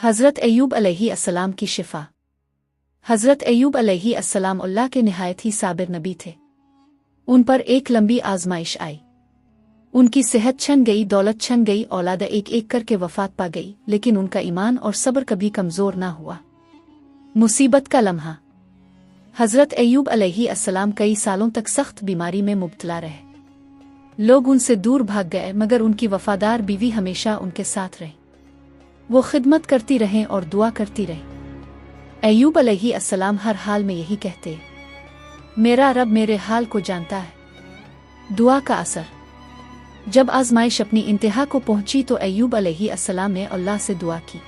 हज़रत अय्यूब अलैहिस्सलाम की शिफा। हज़रत अय्यूब अलैहिस्सलाम अल्लाह के निहायत ही साबिर नबी थे। उन पर एक लंबी आजमाइश आई। उनकी सेहत छन गई, दौलत छन गई, औलाद एक एक करके वफात पा गई, लेकिन उनका ईमान और सब्र कभी कमज़ोर ना हुआ। मुसीबत का लम्हा। हज़रत अय्यूब अलैहिस्सलाम कई सालों तक सख्त बीमारी में मुब्तला रहे। लोग उनसे दूर भाग गए, मगर उनकी वफादार बीवी हमेशा उनके साथ रही। वो खिदमत करती रहें और दुआ करती रही। अय्यूब अलैहिस्सलाम हर हाल में यही कहते, मेरा रब मेरे हाल को जानता है। दुआ का असर। जब आजमाइश अपनी इंतहा को पहुंची तो अय्यूब अलैहिस्सलाम ने अल्लाह से दुआ की,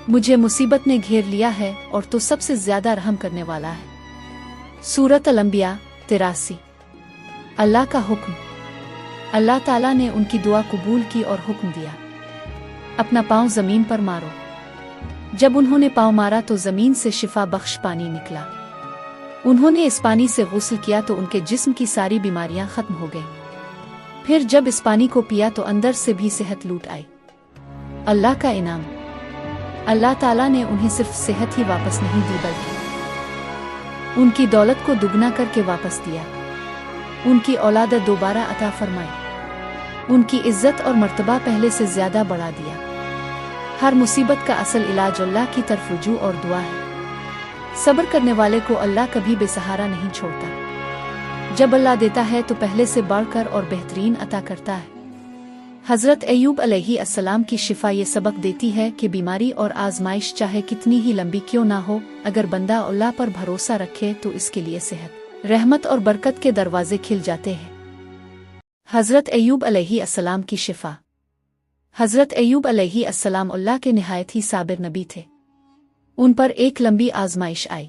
मुझे मुसीबत ने घेर लिया है और तो सबसे ज्यादा रहम करने वाला है। सूरत अल-अंबिया 83। अल्लाह का हुक्म। अल्लाह ताला ने उनकी दुआ कबूल की और हुक्म दिया, अपना पाँव जमीन पर मारो। जब उन्होंने पाँव मारा तो जमीन से शिफा बख्श पानी निकला। उन्होंने इस पानी से गुस्ल किया तो उनके जिस्म की सारी बीमारियां खत्म हो गईं। फिर जब इस पानी को पिया तो अंदर से भी सेहत लूट आई। अल्लाह का इनाम। अल्लाह ताला ने उन्हें सिर्फ सेहत ही वापस नहीं दी, बल्कि उनकी दौलत को दुगना करके वापस दिया। उनकी औलाद दोबारा अता फरमाई। उनकी इज्जत और मर्तबा पहले से ज्यादा बढ़ा दिया। हर मुसीबत का असल इलाज अल्लाह की तरफ रुजू और दुआ है। सब्र करने वाले को अल्लाह कभी बेसहारा नहीं छोड़ता। जब अल्लाह देता है तो पहले से बढ़कर और बेहतरीन अता करता है। हज़रत अय्यूब अलैहिस्सलाम की शिफा ये सबक देती है कि बीमारी और आजमाइश चाहे कितनी ही लंबी क्यों ना हो, अगर बंदा अल्लाह पर भरोसा रखे तो इसके लिए सेहत, रहमत और बरकत के दरवाजे खिल जाते हैं। हज़रत अय्यूब अलैहिस्सलाम की शिफा। हज़रत अय्यूब अलैहिस्सलाम अल्लाह के निहायत ही साबिर नबी थे। उन पर एक लंबी आजमाइश आई।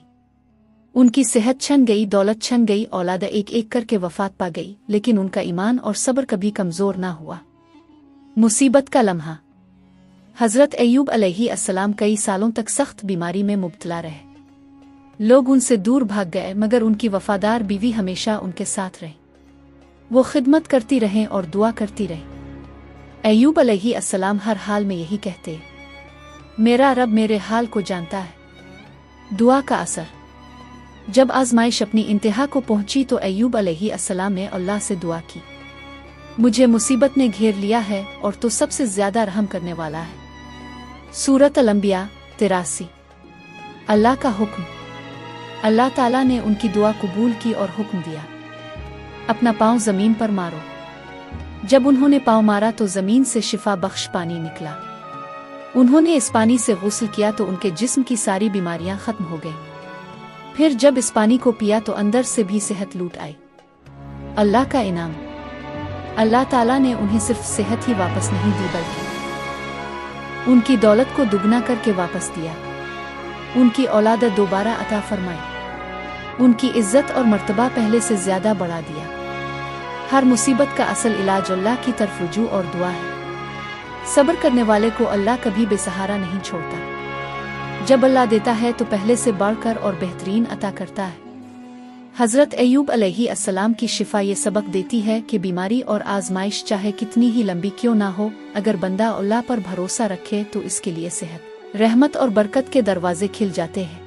उनकी सेहत छन गई, दौलत छन गई, औलाद एक एक करके वफात पा गई, लेकिन उनका ईमान और सब्र कभी कमज़ोर ना हुआ। मुसीबत का लम्हा। हज़रत अय्यूब अलैहिस्सलाम कई सालों तक सख्त बीमारी में मुब्तला रहे। लोग उनसे दूर भाग गए, मगर उनकी वफादार बीवी हमेशा उनके साथ रही। वो खिदमत करती रहें और दुआ करती रही। अय्यूब अलैहिस्सलाम हर हाल में यही कहते, मेरा रब मेरे हाल को जानता है। दुआ का असर। जब आजमाइश अपनी इंतहा को पहुंची तो अय्यूब अलैहिस्सलाम ने अल्लाह से दुआ की, मुझे मुसीबत ने घेर लिया है और तो सबसे ज्यादा रहम करने वाला है। सूरत अल-अंबिया 83। अल्लाह का हुक्म। अल्लाह ताला ने उनकी दुआ कबूल की और हुक्म दिया, अपना पाँव जमीन पर मारो। जब उन्होंने पाँव मारा तो जमीन से शिफा बख्श पानी निकला। उन्होंने इस पानी से गुस्ल किया तो उनके जिस्म की सारी बीमारियां खत्म हो गईं। फिर जब इस पानी को पिया तो अंदर से भी सेहत लूट आई। अल्लाह का इनाम। अल्लाह ताला ने उन्हें सिर्फ सेहत ही वापस नहीं दी, बल्कि उनकी दौलत को दुगना करके वापस दिया। उनकी औलाद दोबारा अता फरमाई। उनकी इज्जत और मर्तबा पहले से ज्यादा बढ़ा दिया। हर मुसीबत का असल इलाज अल्लाह की तरफ रुजू और दुआ है। सब्र करने वाले को अल्लाह कभी बेसहारा नहीं छोड़ता। जब अल्लाह देता है तो पहले से बढ़कर और बेहतरीन अता करता है। हज़रत अय्यूब अलैहिस्सलाम की शिफा ये सबक देती है कि बीमारी और आजमाइश चाहे कितनी ही लंबी क्यों ना हो, अगर बंदा अल्लाह पर भरोसा रखे तो इसके लिए सेहत, रहमत और बरकत के दरवाजे खिल जाते हैं।